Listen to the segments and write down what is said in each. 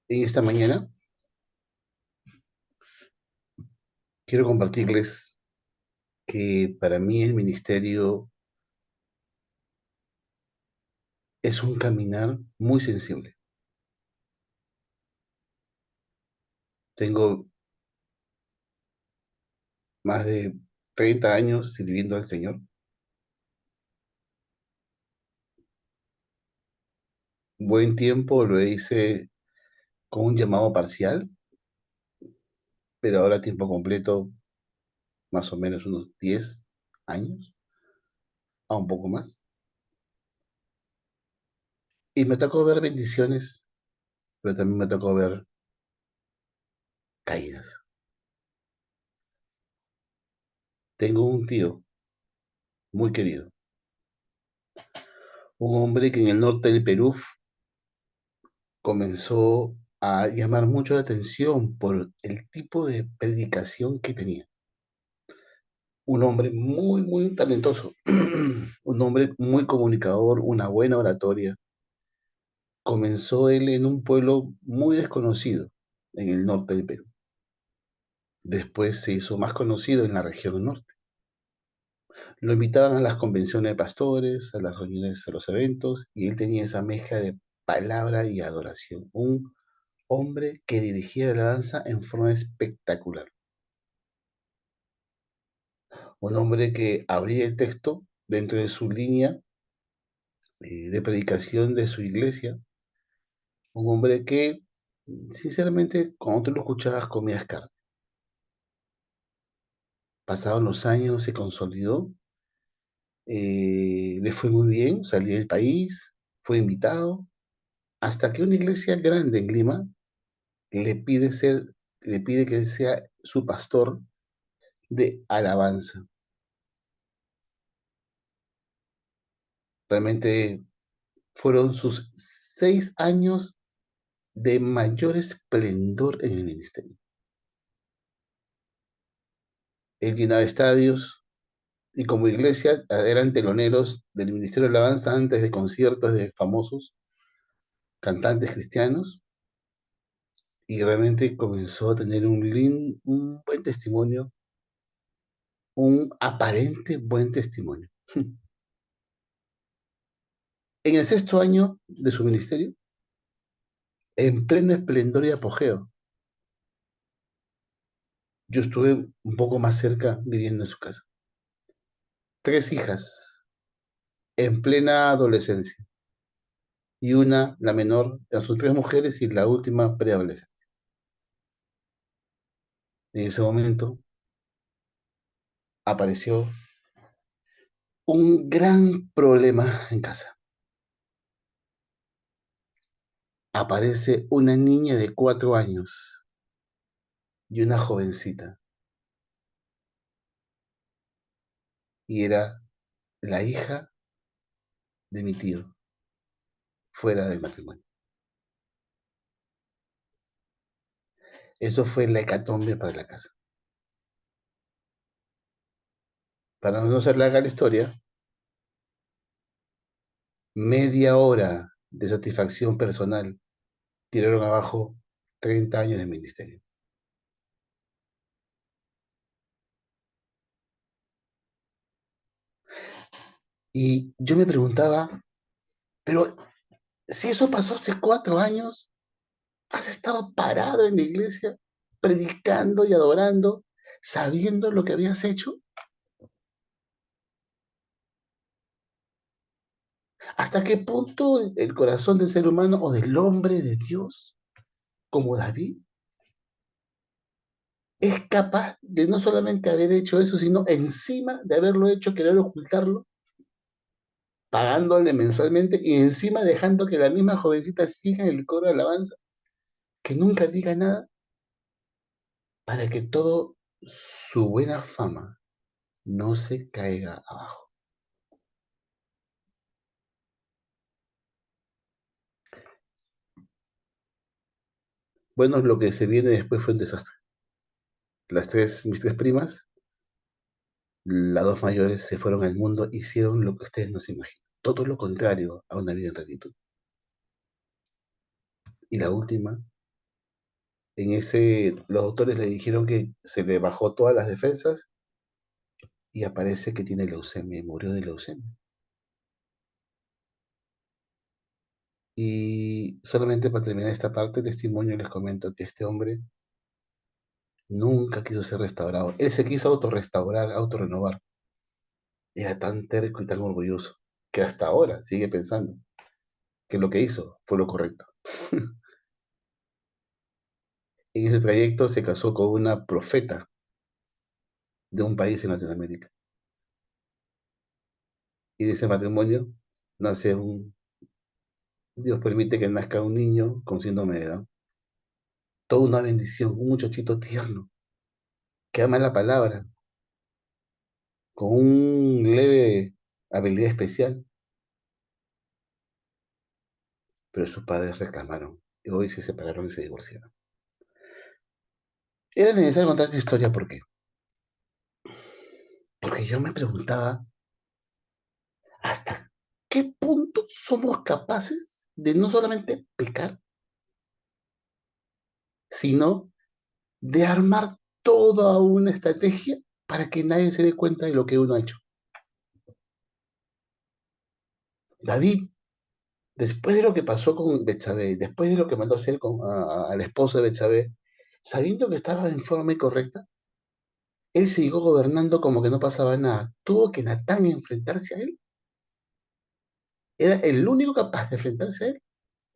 En esta mañana quiero compartirles que para mí el ministerio es un caminar muy sensible. Tengo más de 30 años sirviendo al Señor. Buen tiempo lo hice con un llamado parcial, pero ahora a tiempo completo, más o menos unos 10 años, a un poco más. Y me tocó ver bendiciones, pero también me tocó ver caídas. Tengo un tío muy querido, un hombre que en el norte del Perú comenzó a llamar mucho la atención por el tipo de predicación que tenía. Un hombre muy, muy talentoso, un hombre muy comunicador, una buena oratoria. Comenzó él en un pueblo muy desconocido en el norte del Perú. Después se hizo más conocido en la región norte. Lo invitaban a las convenciones de pastores, a las reuniones, a los eventos, y él tenía esa mezcla de palabra y adoración. Un hombre que dirigía la danza en forma espectacular. Un hombre que abría el texto dentro de su línea de predicación de su iglesia, un hombre que, sinceramente, cuando tú lo escuchabas, comías carne. Pasaron los años, se consolidó, le fue muy bien, salió del país, fue invitado, hasta que una iglesia grande en Lima le pide ser, le pide que él sea su pastor de alabanza. Realmente fueron sus 6 años de mayor esplendor en el ministerio. Él llenaba estadios y como iglesia eran teloneros del Ministerio de Alabanza antes de conciertos de famosos cantantes cristianos y realmente comenzó a tener un buen testimonio, un aparente buen testimonio. En el sexto año de su ministerio, en pleno esplendor y apogeo, yo estuve un poco más cerca viviendo en su casa. Tres hijas en plena adolescencia y una, la menor, sus tres mujeres y la última preadolescente. En ese momento apareció un gran problema en casa. Aparece una niña de 4 años y una jovencita, y era la hija de mi tío, fuera del matrimonio. Eso fue la hecatombe para la casa. Para no ser larga la historia, media hora de satisfacción personal tiraron abajo 30 años de ministerio. Y yo me preguntaba, pero si eso pasó hace 4 años, has estado parado en la iglesia, predicando y adorando, sabiendo lo que habías hecho. ¿Hasta qué punto el corazón del ser humano o del hombre de Dios, como David, es capaz de no solamente haber hecho eso, sino encima de haberlo hecho, querer ocultarlo, pagándole mensualmente y encima dejando que la misma jovencita siga en el coro de alabanza, que nunca diga nada, para que todo su buena fama no se caiga abajo? Bueno, lo que se viene después fue un desastre. Mis tres primas, las dos mayores, se fueron al mundo, hicieron lo que ustedes no se imaginan. Todo lo contrario a una vida en rectitud. Y la última Los doctores le dijeron que se le bajó todas las defensas y aparece que tiene leucemia y murió de leucemia. Y solamente para terminar esta parte del testimonio les comento que este hombre nunca quiso ser restaurado. Él se quiso autorrestaurar, autorrenovar. Era tan terco y tan orgulloso que hasta ahora sigue pensando que lo que hizo fue lo correcto. En ese trayecto se casó con una profeta de un país en Latinoamérica. Y de ese matrimonio nace Dios permite que nazca un niño con síndrome de Down. Toda una bendición, un muchachito tierno, que ama la palabra, con un leve habilidad especial, pero sus padres reclamaron y hoy se separaron y se divorciaron. Era necesario contar esta historia, ¿por qué? Porque yo me preguntaba hasta qué punto somos capaces de no solamente pecar, sino de armar toda una estrategia para que nadie se dé cuenta de lo que uno ha hecho. David, después de lo que pasó con Betsabé, después de lo que mandó a hacer al esposo de Betsabé, sabiendo que estaba en forma incorrecta, él siguió gobernando como que no pasaba nada. Tuvo que Natán enfrentarse a él. Era el único capaz de enfrentarse a él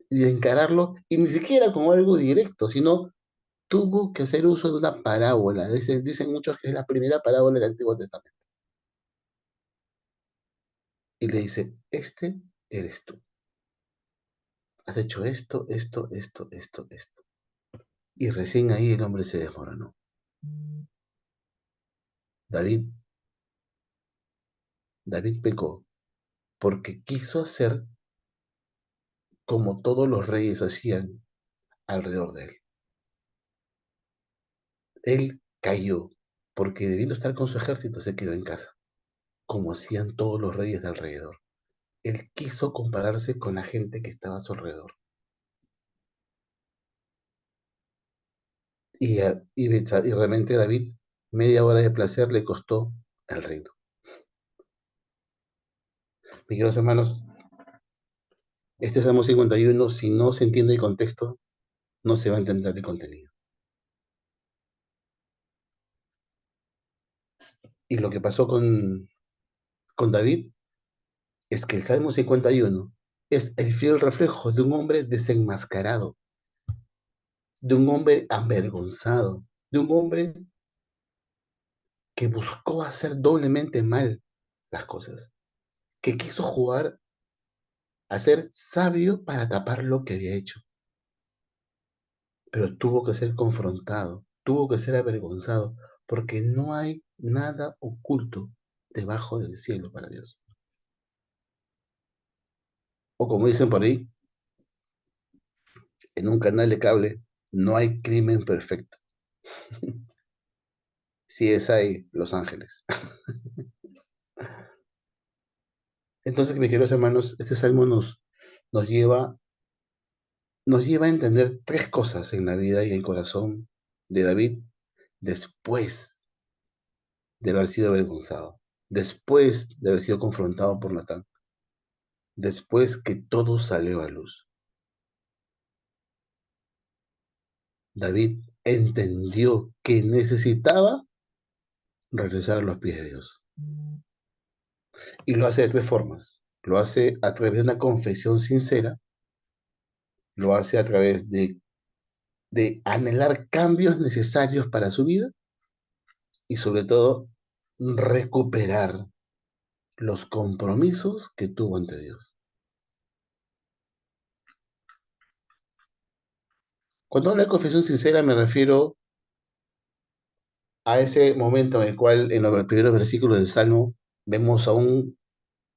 y de encararlo, y ni siquiera como algo directo, sino tuvo que hacer uso de una parábola. Dicen muchos que es la primera parábola del Antiguo Testamento. Y le dice, este eres tú. Has hecho esto, esto, esto, esto, esto. Y recién ahí el hombre se desmoronó. David, David pecó porque quiso hacer como todos los reyes hacían alrededor de él. Él cayó porque debiendo estar con su ejército se quedó en casa, como hacían todos los reyes de alrededor. Él quiso compararse con la gente que estaba a su alrededor. Y realmente David, media hora de placer le costó el reino. Mis queridos hermanos, este Salmo 51, si no se entiende el contexto, no se va a entender el contenido. Y lo que pasó con David es que el Salmo 51 es el fiel reflejo de un hombre desenmascarado, de un hombre avergonzado, de un hombre que buscó hacer doblemente mal las cosas, que quiso jugar a ser sabio para tapar lo que había hecho, pero tuvo que ser confrontado, tuvo que ser avergonzado, porque no hay nada oculto debajo del cielo para Dios. O como dicen por ahí, en un canal de cable, no hay crimen perfecto. Si es ahí, Los Ángeles. Entonces, mis queridos hermanos, este salmo nos lleva, nos lleva a entender tres cosas en la vida y el corazón de David después de haber sido avergonzado, después de haber sido confrontado por Natán, después que todo salió a luz. David entendió que necesitaba regresar a los pies de Dios. Y lo hace de tres formas. Lo hace a través de una confesión sincera, lo hace a través de anhelar cambios necesarios para su vida y sobre todo recuperar los compromisos que tuvo ante Dios. Cuando hablo de confesión sincera me refiero a ese momento en el cual en los primeros versículos del Salmo vemos a un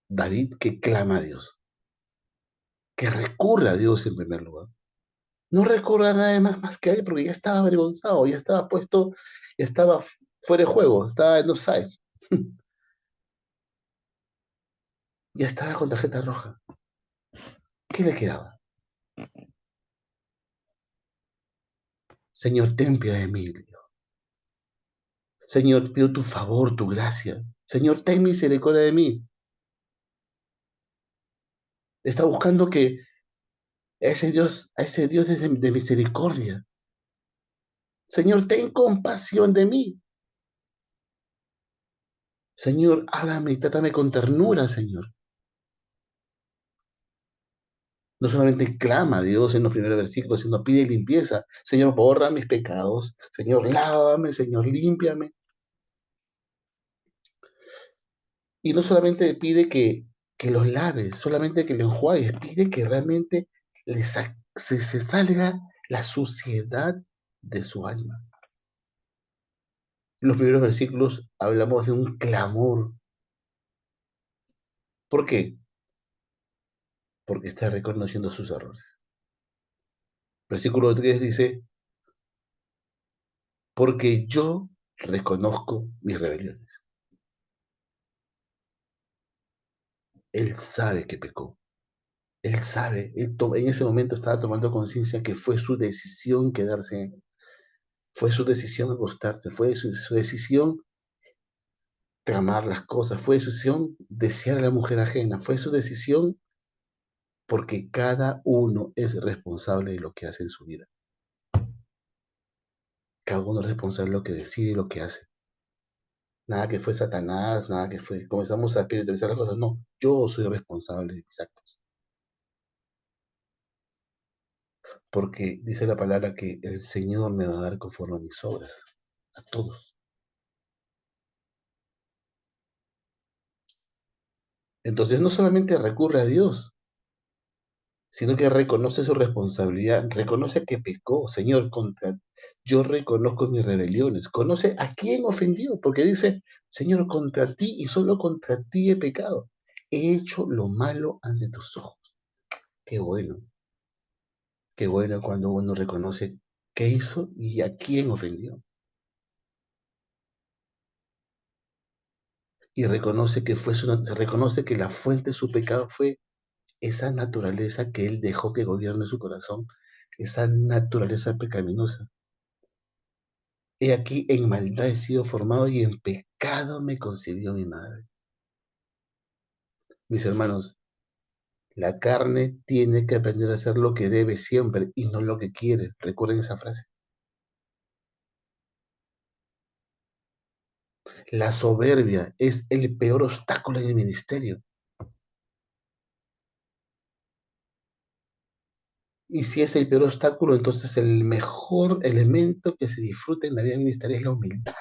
David que clama a Dios, que recurre a Dios en primer lugar. No recurre a nadie más que a él porque ya estaba avergonzado, ya estaba puesto, ya estaba fuera de juego, estaba en offside, ya estaba con tarjeta roja. ¿Qué le quedaba? Señor, ten piedad de mí. Señor, pido tu favor, tu gracia. Señor, ten misericordia de mí. Está buscando que a ese Dios de misericordia. Señor, ten compasión de mí. Señor, háblame y trátame con ternura, Señor. No solamente clama a Dios en los primeros versículos, sino pide limpieza. Señor, borra mis pecados. Señor, lávame. Señor, límpiame. Y no solamente pide que los laves, solamente que los enjuagues, pide que realmente se salga la suciedad de su alma. En los primeros versículos hablamos de un clamor. ¿Por qué? Porque está reconociendo sus errores. Versículo 3 dice, porque yo reconozco mis rebeliones. Él sabe que pecó. Él sabe, en ese momento estaba tomando conciencia que fue su decisión quedarse, fue su decisión acostarse, fue su decisión tramar las cosas, fue su decisión desear a la mujer ajena, fue su decisión porque cada uno es responsable de lo que hace en su vida. Cada uno es responsable de lo que decide y lo que hace. Nada que fue Satanás, nada que fue, comenzamos a espiritualizar las cosas. No, yo soy responsable de mis actos. Porque dice la palabra que el Señor me va a dar conforme a mis obras, a todos. Entonces no solamente recurre a Dios, sino que reconoce su responsabilidad, reconoce que pecó, Señor, yo reconozco mis rebeliones, conoce a quién ofendió, porque dice, Señor, contra ti y solo contra ti he pecado, he hecho lo malo ante tus ojos. Qué qué bueno cuando uno reconoce qué hizo y a quién ofendió, y reconoce que se reconoce que la fuente de su pecado fue esa naturaleza que él dejó que gobierne su corazón, esa naturaleza pecaminosa. He aquí, en maldad he sido formado y en pecado me concibió mi madre. Mis hermanos, la carne tiene que aprender a hacer lo que debe siempre y no lo que quiere. Recuerden esa frase. La soberbia es el peor obstáculo en el ministerio. Y si es el peor obstáculo, entonces el mejor elemento que se disfruta en la vida ministerial es la humildad,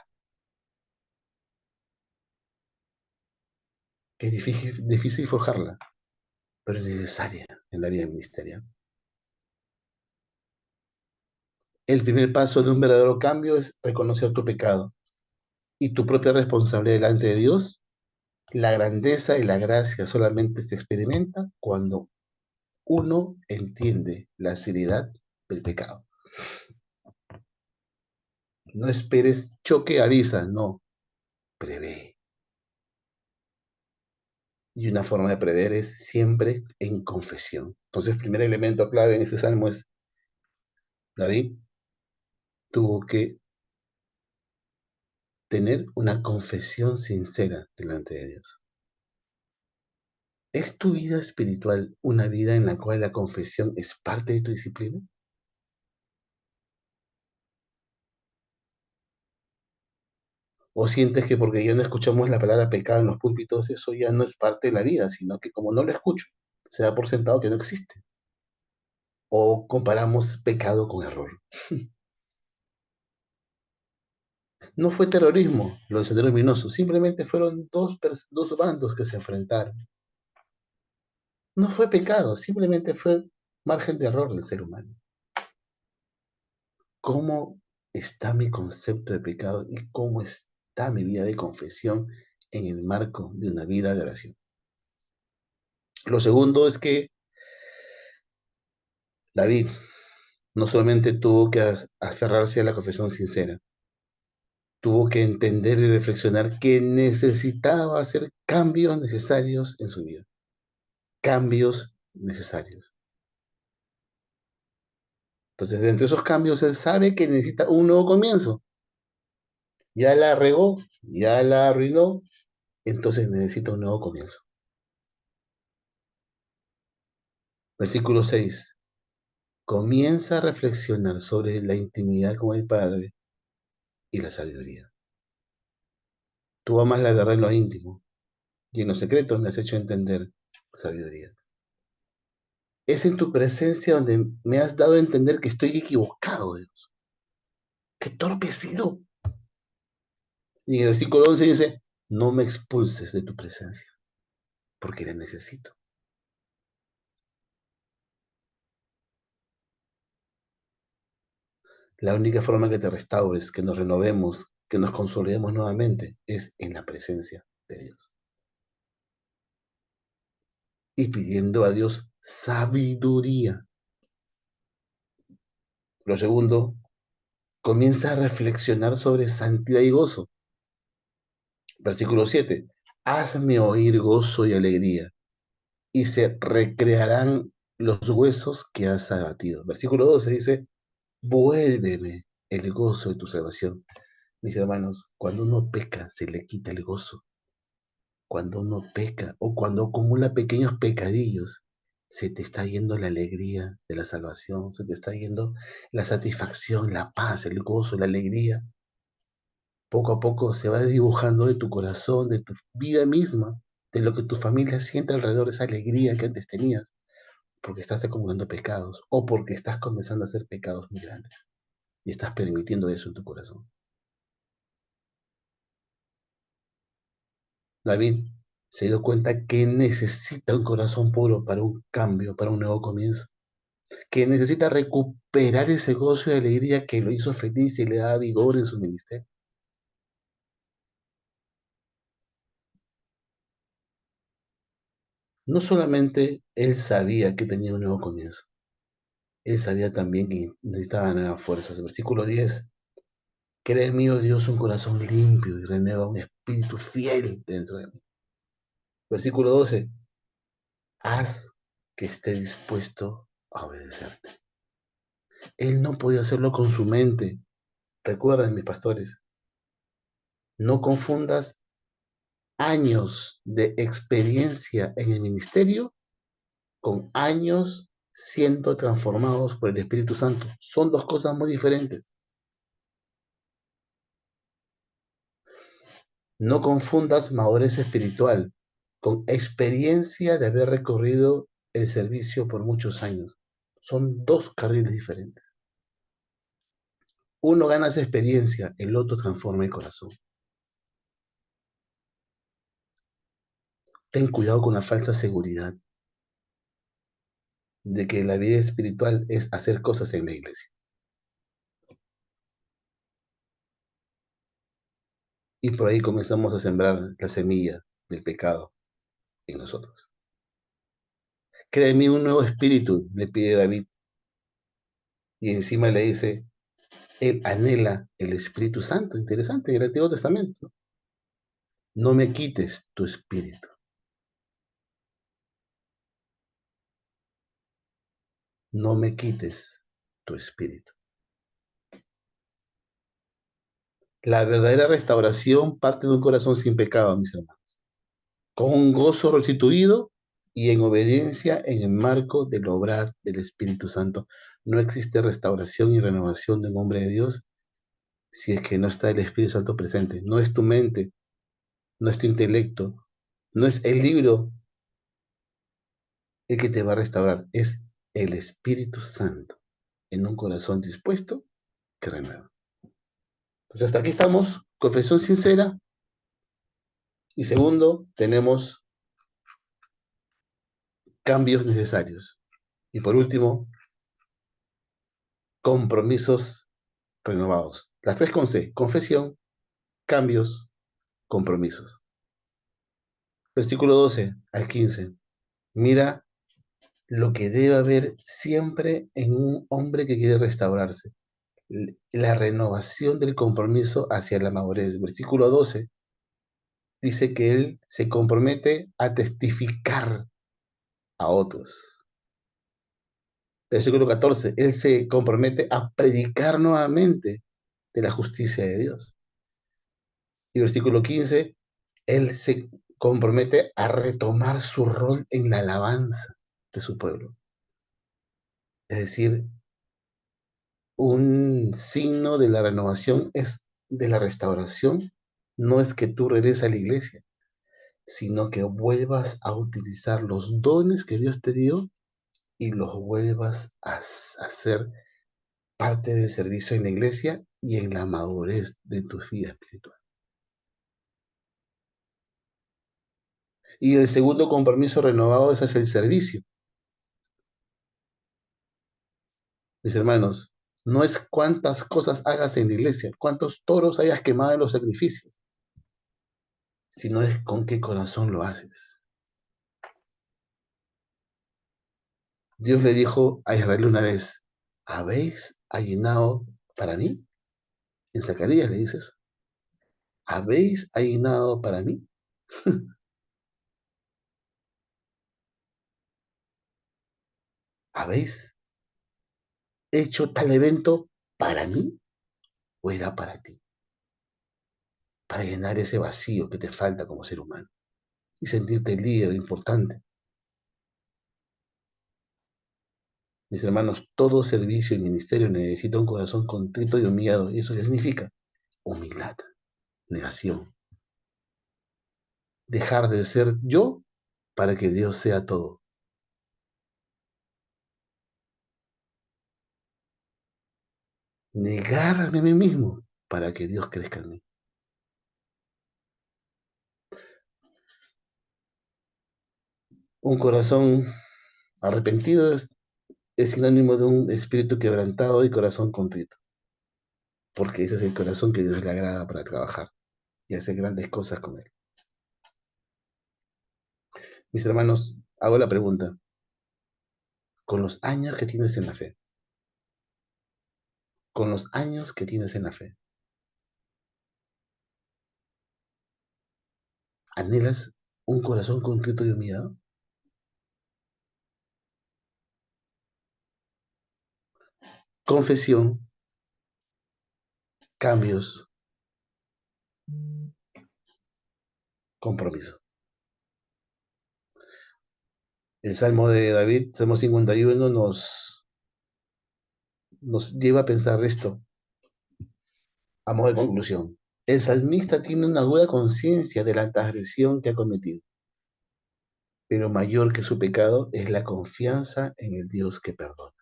que es difícil forjarla, pero es necesaria en la vida ministerial. El primer paso de un verdadero cambio es reconocer tu pecado y tu propia responsabilidad delante de Dios. La grandeza y la gracia solamente se experimenta cuando uno entiende la seriedad del pecado. No esperes choque, avisa, no, prevé. Y una forma de prever es siempre en confesión. Entonces, el primer elemento clave en este salmo es, David tuvo que tener una confesión sincera delante de Dios. ¿Es tu vida espiritual una vida en la cual la confesión es parte de tu disciplina? ¿O sientes que porque ya no escuchamos la palabra pecado en los púlpitos, eso ya no es parte de la vida, sino que como no lo escucho, se da por sentado que no existe? ¿O comparamos pecado con error? No fue terrorismo lo de Sendero Luminoso, simplemente fueron dos bandos que se enfrentaron. No fue pecado, simplemente fue margen de error del ser humano. ¿Cómo está mi concepto de pecado y cómo está mi vida de confesión en el marco de una vida de oración? Lo segundo es que David no solamente tuvo que aferrarse a la confesión sincera, tuvo que entender y reflexionar que necesitaba hacer cambios necesarios en su vida. Cambios necesarios. Entonces, dentro de esos cambios, él sabe que necesita un nuevo comienzo. Ya la regó, ya la arruinó, entonces necesita un nuevo comienzo. Versículo 6. Comienza a reflexionar sobre la intimidad con el Padre y la sabiduría. Tú amas la verdad en lo íntimo y en los secretos me has hecho entender sabiduría. Es en tu presencia donde me has dado a entender que estoy equivocado, Dios. Qué torpe he sido. Y en el versículo 11 dice, no me expulses de tu presencia, porque la necesito. La única forma que te restaures, que nos renovemos, que nos consolidemos nuevamente, es en la presencia de Dios. Y pidiendo a Dios sabiduría. Lo segundo, comienza a reflexionar sobre santidad y gozo. Versículo 7. Hazme oír gozo y alegría, y se recrearán los huesos que has abatido. Versículo 12 dice, vuélveme el gozo de tu salvación. Mis hermanos, cuando uno peca, se le quita el gozo. Cuando uno peca o cuando acumula pequeños pecadillos, se te está yendo la alegría de la salvación, se te está yendo la satisfacción, la paz, el gozo, la alegría. Poco a poco se va dibujando de tu corazón, de tu vida misma, de lo que tu familia siente alrededor de esa alegría que antes tenías, porque estás acumulando pecados o porque estás comenzando a hacer pecados muy grandes y estás permitiendo eso en tu corazón. David se dio cuenta que necesita un corazón puro para un cambio, para un nuevo comienzo, que necesita recuperar ese gozo y alegría que lo hizo feliz y le daba vigor en su ministerio. No solamente él sabía que tenía un nuevo comienzo, él sabía también que necesitaba nuevas fuerzas. El versículo 10, crea en mí, oh Dios, un corazón limpio y renueva un espíritu fiel dentro de mí. Versículo 12, haz que esté dispuesto a obedecerte. Él no podía hacerlo con su mente. Recuerden, mis pastores, no confundas años de experiencia en el ministerio con años siendo transformados por el Espíritu Santo. Son dos cosas muy diferentes. No confundas madurez espiritual con experiencia de haber recorrido el servicio por muchos años. Son dos carriles diferentes. Uno gana esa experiencia, el otro transforma el corazón. Ten cuidado con la falsa seguridad de que la vida espiritual es hacer cosas en la iglesia. Y por ahí comenzamos a sembrar la semilla del pecado en nosotros. Crea en mí un nuevo espíritu, le pide David, y encima le dice, él anhela el Espíritu Santo. Interesante, en el Antiguo Testamento. No me quites tu espíritu, no me quites tu espíritu. La verdadera restauración parte de un corazón sin pecado, mis hermanos, con un gozo restituido y en obediencia en el marco del obrar del Espíritu Santo. No existe restauración y renovación de un hombre de Dios si es que no está el Espíritu Santo presente. No es tu mente, no es tu intelecto, no es el libro el que te va a restaurar, es el Espíritu Santo en un corazón dispuesto que renueva. Pues hasta aquí estamos, confesión sincera. Y segundo, tenemos cambios necesarios. Y por último, compromisos renovados. Las tres con C, confesión, cambios, compromisos. Versículo 12 al 15. Mira lo que debe haber siempre en un hombre que quiere restaurarse. La renovación del compromiso hacia la madurez. Versículo 12 dice que él se compromete a testificar a otros. Versículo 14, Él se compromete a predicar nuevamente de la justicia de Dios. Y versículo 15, Él se compromete a retomar su rol en la alabanza de su pueblo. Es decir, un signo de la renovación es de la restauración, no es que tú regreses a la iglesia, sino que vuelvas a utilizar los dones que Dios te dio y los vuelvas a hacer parte del servicio en la iglesia y en la madurez de tu vida espiritual. Y el segundo compromiso renovado ese es el servicio. Mis hermanos, no es cuántas cosas hagas en la iglesia, cuántos toros hayas quemado en los sacrificios, sino es con qué corazón lo haces. Dios le dijo a Israel una vez, ¿habéis ayunado para mí? En Zacarías le dices, ¿habéis ayunado para mí? ¿Habéis hecho tal evento para mí o era para ti? Para llenar ese vacío que te falta como ser humano y sentirte líder, importante. Mis hermanos, todo servicio y ministerio necesita un corazón contrito y humillado. ¿Y eso qué significa? Humildad, negación. Dejar de ser yo para que Dios sea todo. Negarme a mí mismo para que Dios crezca en mí. Un corazón arrepentido es sinónimo de un espíritu quebrantado y corazón contrito, porque ese es el corazón que Dios le agrada para trabajar y hacer grandes cosas con él. Mis hermanos, hago la pregunta, con los años que tienes en la fe, con los años que tienes en la fe, ¿anhelas un corazón contrito y humillado? Confesión, cambios, compromiso. El Salmo de David, Salmo 51, nos lleva a pensar esto, a modo de conclusión. El salmista tiene una aguda conciencia de la transgresión que ha cometido, pero mayor que su pecado es la confianza en el Dios que perdona.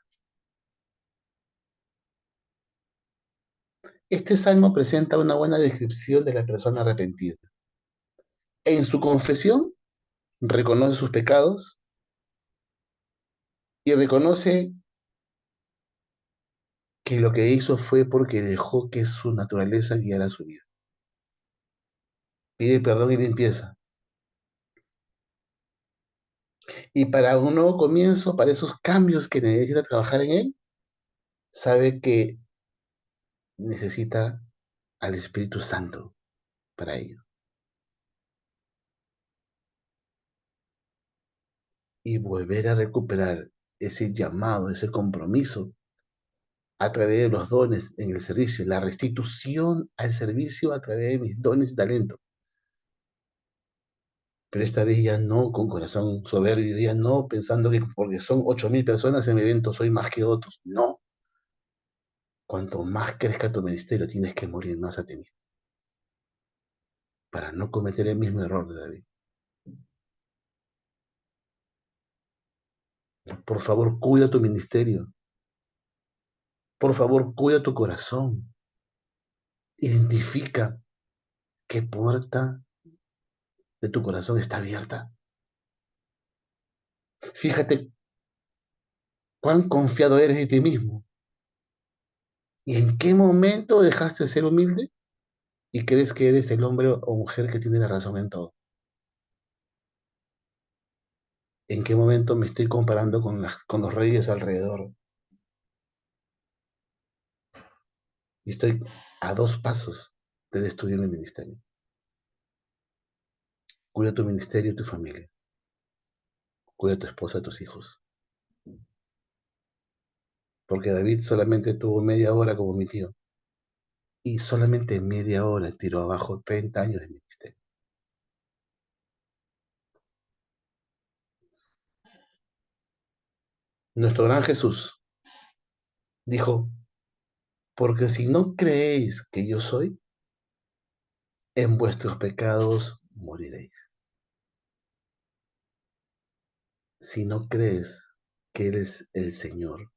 Este salmo presenta una buena descripción de la persona arrepentida. En su confesión, reconoce sus pecados y reconoce que lo que hizo fue porque dejó que su naturaleza guiara su vida. Pide perdón y limpieza. Y para un nuevo comienzo, para esos cambios que necesita trabajar en él, sabe que necesita al Espíritu Santo para ello. Y volver a recuperar ese llamado, ese compromiso a través de los dones en el servicio, la restitución al servicio a través de mis dones y talentos. Pero esta vez ya no con corazón soberbio, ya no pensando que porque son 8.000 personas en mi evento soy más que otros. No. Cuanto más crezca tu ministerio, tienes que morir más a ti mismo para no cometer el mismo error de David. Por favor, cuida tu ministerio. Por favor, cuida tu corazón. Identifica qué puerta de tu corazón está abierta. Fíjate cuán confiado eres de ti mismo. ¿Y en qué momento dejaste de ser humilde y crees que eres el hombre o mujer que tiene la razón en todo? ¿En qué momento me estoy comparando con los reyes alrededor? Y estoy a 2 pasos de destruir mi ministerio. Cuida tu ministerio y tu familia. Cuida a tu esposa, a tus hijos. porque David solamente tuvo media hora como mi tío, y solamente media hora tiró abajo 30 años de ministerio. Nuestro gran Jesús dijo, porque si no creéis que yo soy, en vuestros pecados moriréis. Si no crees que eres el Señor,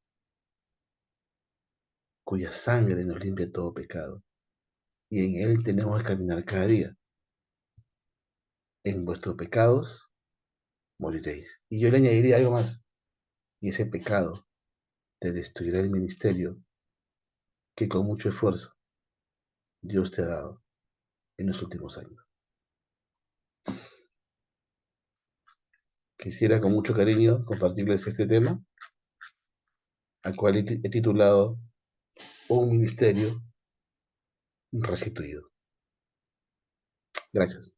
cuya sangre nos limpia todo pecado, y en Él tenemos que caminar cada día, en vuestros pecados moriréis. Y yo le añadiría algo más, y ese pecado te destruirá el ministerio que con mucho esfuerzo Dios te ha dado en los últimos años. Quisiera con mucho cariño compartirles este tema, al cual he titulado Un ministerio restituido. Gracias.